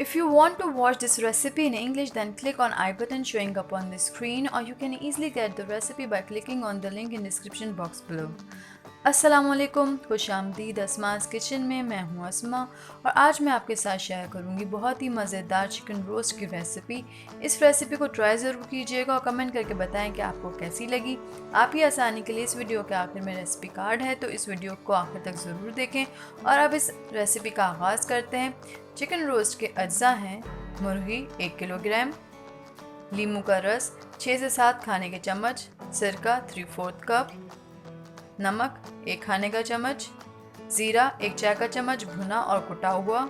If you want to watch this recipe in English, then click on I button showing up on the screen, or you can easily get the recipe by clicking on the link in description box below. अस्सलामुअलैकुम, खुशामदीद Asma's kitchen में। मैं हूँ असमा और आज मैं आपके साथ share करूँगी बहुत ही मज़ेदार चिकन रोस्ट की रेसिपी। इस रेसिपी को ट्राई ज़रूर कीजिएगा और कमेंट करके बताएं कि आपको कैसी लगी। आपकी आसानी के लिए इस वीडियो के आखिर में रेसिपी कार्ड है, तो इस वीडियो को आखिर तक ज़रूर देखें। और अब इस रेसिपी का आगाज़ करते हैं। चिकन रोस्ट के अज्जा हैं: मुर्गी 1 किलोग्राम, लीमू का रस 6 से 7 खाने के चम्मच, सिरका 3/4 कप, नमक 1 खाने का चम्मच, ज़ीरा 1 चाय का चम्मच भुना और कुटा हुआ,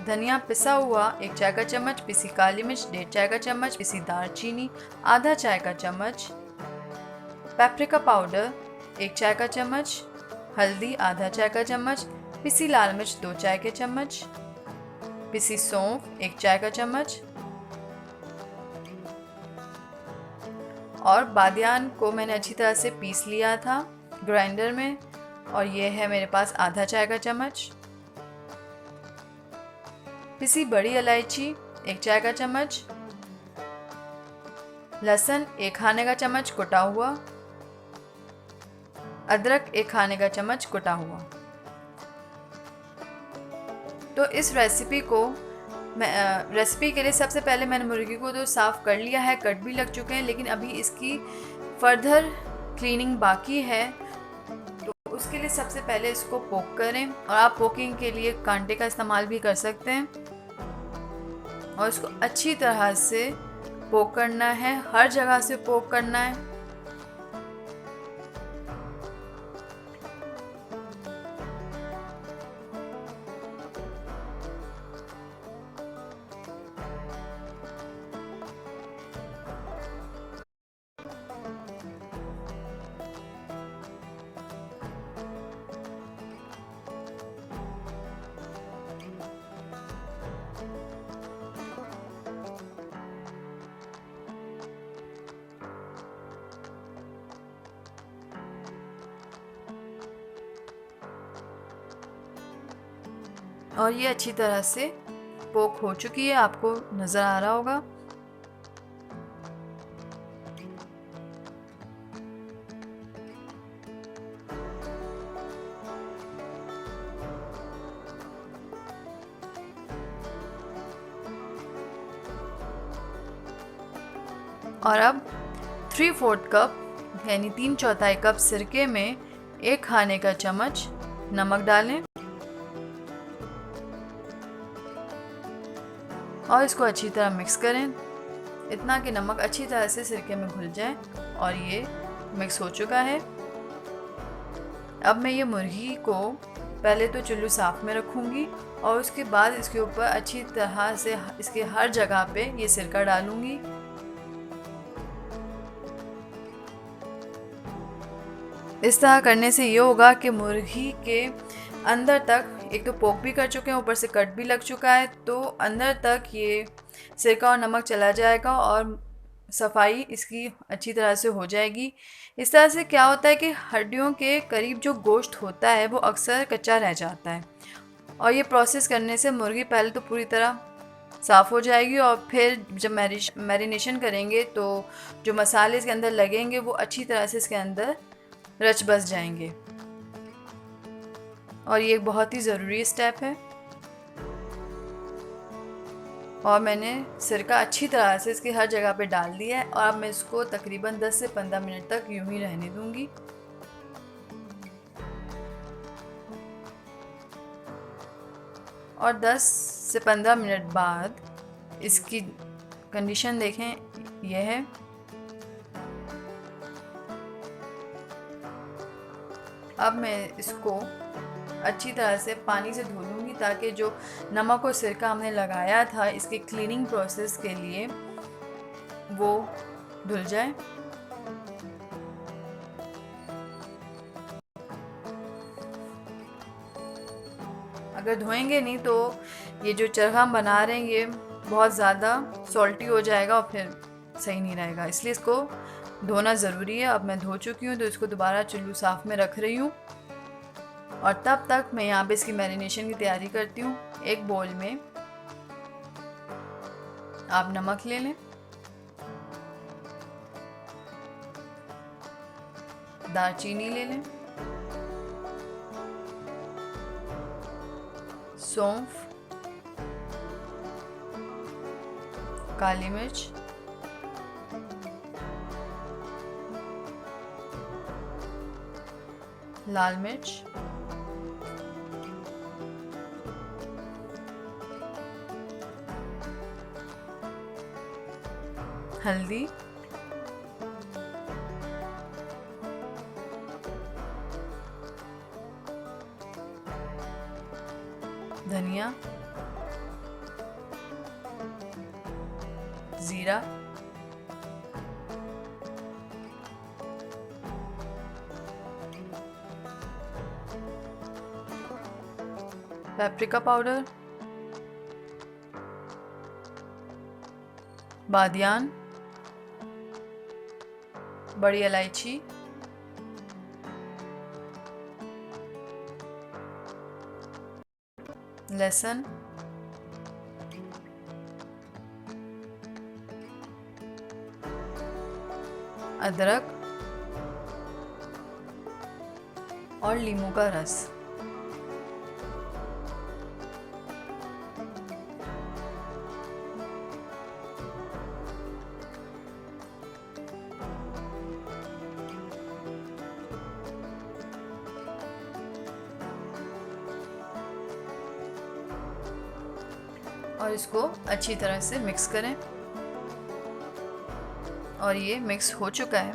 धनिया पिसा हुआ 1 चाय का चम्मच, पिसी काली मिर्च 1.5 चाय का चम्मच, पिसी दालचीनी आधा चाय का चम्मच, पेपरिका पाउडर 1 चाय का चम्मच, हल्दी आधा चाय का चम्मच, पिसी लाल मिर्च 2 चाय के चम्मच, पिसी सौंफ 1 चाय का चम्मच, और बादियान को मैंने अच्छी तरह से पीस लिया था ग्राइंडर में, और ये है मेरे पास आधा चाय का चम्मच, पिसी बड़ी इलायची 1 चाय का चम्मच, लहसुन 1 खाने का चम्मच कुटा हुआ, अदरक 1 खाने का चम्मच कुटा हुआ। तो इस रेसिपी के लिए सबसे पहले मैंने मुर्गी को तो साफ़ कर लिया है, कट भी लग चुके हैं, लेकिन अभी इसकी फर्दर क्लीनिंग बाकी है। तो उसके लिए सबसे पहले इसको पोक करें, और आप पोकिंग के लिए कांटे का इस्तेमाल भी कर सकते हैं। और इसको अच्छी तरह से पोक करना है, हर जगह से पोक करना है। और ये अच्छी तरह से पोक हो चुकी है, आपको नज़र आ रहा होगा। और अब 3/4 कप यानी 3/4 कप सिरके में 1 खाने का चम्मच नमक डालें और इसको अच्छी तरह मिक्स करें, इतना कि नमक अच्छी तरह से सिरके में घुल जाए। और ये मिक्स हो चुका है। अब मैं ये मुर्गी को पहले तो चुल्लू साफ़ में रखूँगी, और उसके बाद इसके ऊपर अच्छी तरह से इसके हर जगह पे ये सिरका डालूँगी। इस तरह करने से ये होगा कि मुर्गी के अंदर तक एक तो पोक भी कर चुके हैं, ऊपर से कट भी लग चुका है, तो अंदर तक ये सिरका और नमक चला जाएगा और सफाई इसकी अच्छी तरह से हो जाएगी। इस तरह से क्या होता है कि हड्डियों के करीब जो गोश्त होता है वो अक्सर कच्चा रह जाता है, और ये प्रोसेस करने से मुर्गी पहले तो पूरी तरह साफ़ हो जाएगी, और फिर जब मैरिनेशन करेंगे तो जो मसाले इसके अंदर लगेंगे वो अच्छी तरह से इसके अंदर रच बस जाएंगे। और ये एक बहुत ही ज़रूरी स्टेप है। और मैंने सिरका अच्छी तरह से इसकी हर जगह पे डाल दिया है, और अब मैं इसको तकरीबन 10 से 15 मिनट तक यूं ही रहने दूंगी। और 10 से 15 मिनट बाद इसकी कंडीशन देखें, यह है। अब मैं इसको अच्छी तरह से पानी से धो लूँगी, ताकि जो नमक और सिरका हमने लगाया था इसके क्लीनिंग प्रोसेस के लिए वो धुल जाए। अगर धोएंगे नहीं तो ये जो चरखा हम बना रहे हैं ये बहुत ज़्यादा सॉल्टी हो जाएगा और फिर सही नहीं रहेगा, इसलिए इसको धोना ज़रूरी है। अब मैं धो चुकी हूँ तो इसको दोबारा चुल्लू साफ़ में रख रही हूँ। और तब तक मैं यहाँ पे इसकी मैरिनेशन की तैयारी करती हूँ। एक बोल में आप नमक ले लें, दालचीनी ले लें, सौंफ, काली मिर्च, लाल मिर्च, हल्दी, धनिया, जीरा, पेपरिका पाउडर, बादियान, बड़ी इलायची, लहसुन, अदरक और नींबू का रस। और इसको अच्छी तरह से मिक्स करें। और ये मिक्स हो चुका है।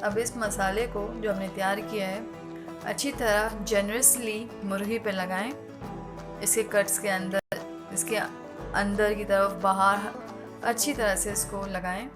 अब इस मसाले को जो हमने तैयार किया है अच्छी तरह जेनरसली मुर्गी पे लगाएं। इसके कट्स के अंदर, इसके अंदर की तरफ, बाहर अच्छी तरह से इसको लगाएं।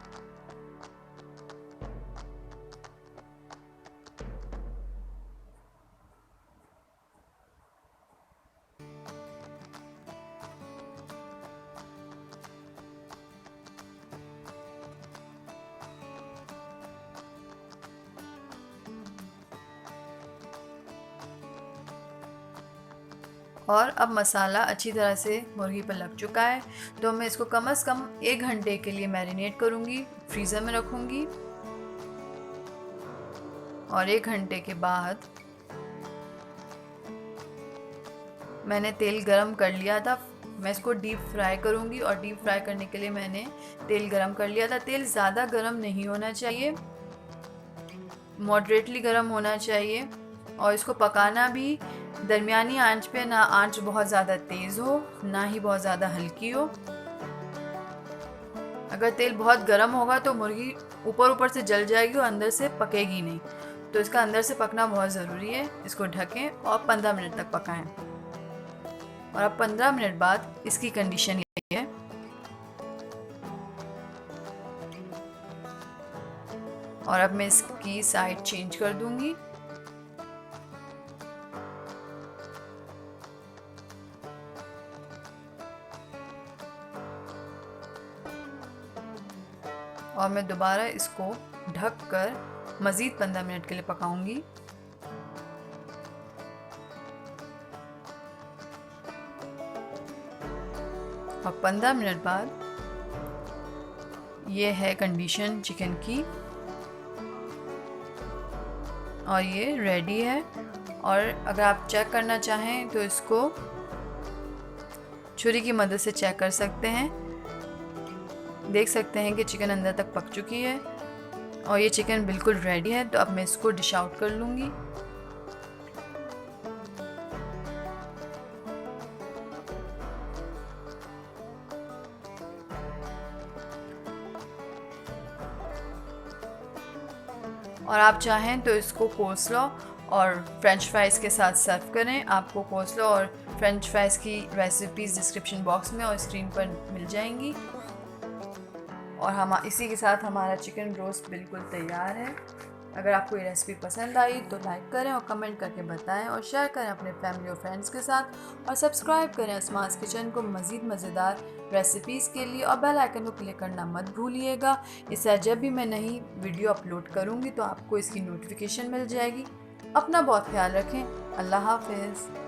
और अब मसाला अच्छी तरह से मुर्गी पर लग चुका है, तो मैं इसको कम से कम 1 घंटे के लिए मैरिनेट करूँगी, फ्रीज़र में रखूँगी। और 1 घंटे के बाद मैंने तेल गरम कर लिया था। मैं इसको डीप फ्राई करूँगी और डीप फ्राई करने के लिए मैंने तेल गरम कर लिया था। तेल ज़्यादा गरम नहीं होना चाहिए, मॉडरेटली गरम होना चाहिए। और इसको पकाना भी दरमियानी आंच पे, ना आंच बहुत ज़्यादा तेज़ हो ना ही बहुत ज़्यादा हल्की हो। अगर तेल बहुत गर्म होगा तो मुर्गी ऊपर से जल जाएगी और अंदर से पकेगी नहीं, तो इसका अंदर से पकना बहुत ज़रूरी है। इसको ढकें और 15 मिनट तक पकाएं। और अब 15 मिनट बाद इसकी कंडीशन ये है। और अब मैं इसकी साइड चेंज कर दूंगी। और मैं दोबारा इसको ढक कर मज़ीद 15 मिनट के लिए पकाऊंगी। और 15 मिनट बाद ये है कंडीशन चिकन की, और ये रेडी है। और अगर आप चेक करना चाहें तो इसको छुरी की मदद से चेक कर सकते हैं। देख सकते हैं कि चिकन अंदर तक पक चुकी है और ये चिकन बिल्कुल रेडी है। तो अब मैं इसको डिश आउट कर लूँगी। और आप चाहें तो इसको कोस्लो और फ्रेंच फ्राइज़ के साथ सर्व करें। आपको कोस्लो और फ्रेंच फ्राइज़ की रेसिपीज़ डिस्क्रिप्शन बॉक्स में और स्क्रीन पर मिल जाएंगी। और हम इसी के साथ हमारा चिकन रोस्ट बिल्कुल तैयार है। अगर आपको ये रेसिपी पसंद आई तो लाइक करें और कमेंट करके बताएं और शेयर करें अपने फैमिली और फ्रेंड्स के साथ और सब्सक्राइब करें अस्मास किचन को मज़ीद मज़ेदार रेसिपीज़ के लिए और बेल आइकन को क्लिक करना मत भूलिएगा। इससे जब भी मैं नई वीडियो अपलोड करूँगी तो आपको इसकी नोटिफिकेशन मिल जाएगी। अपना बहुत ख्याल रखें। अल्लाह हाफ़िज़।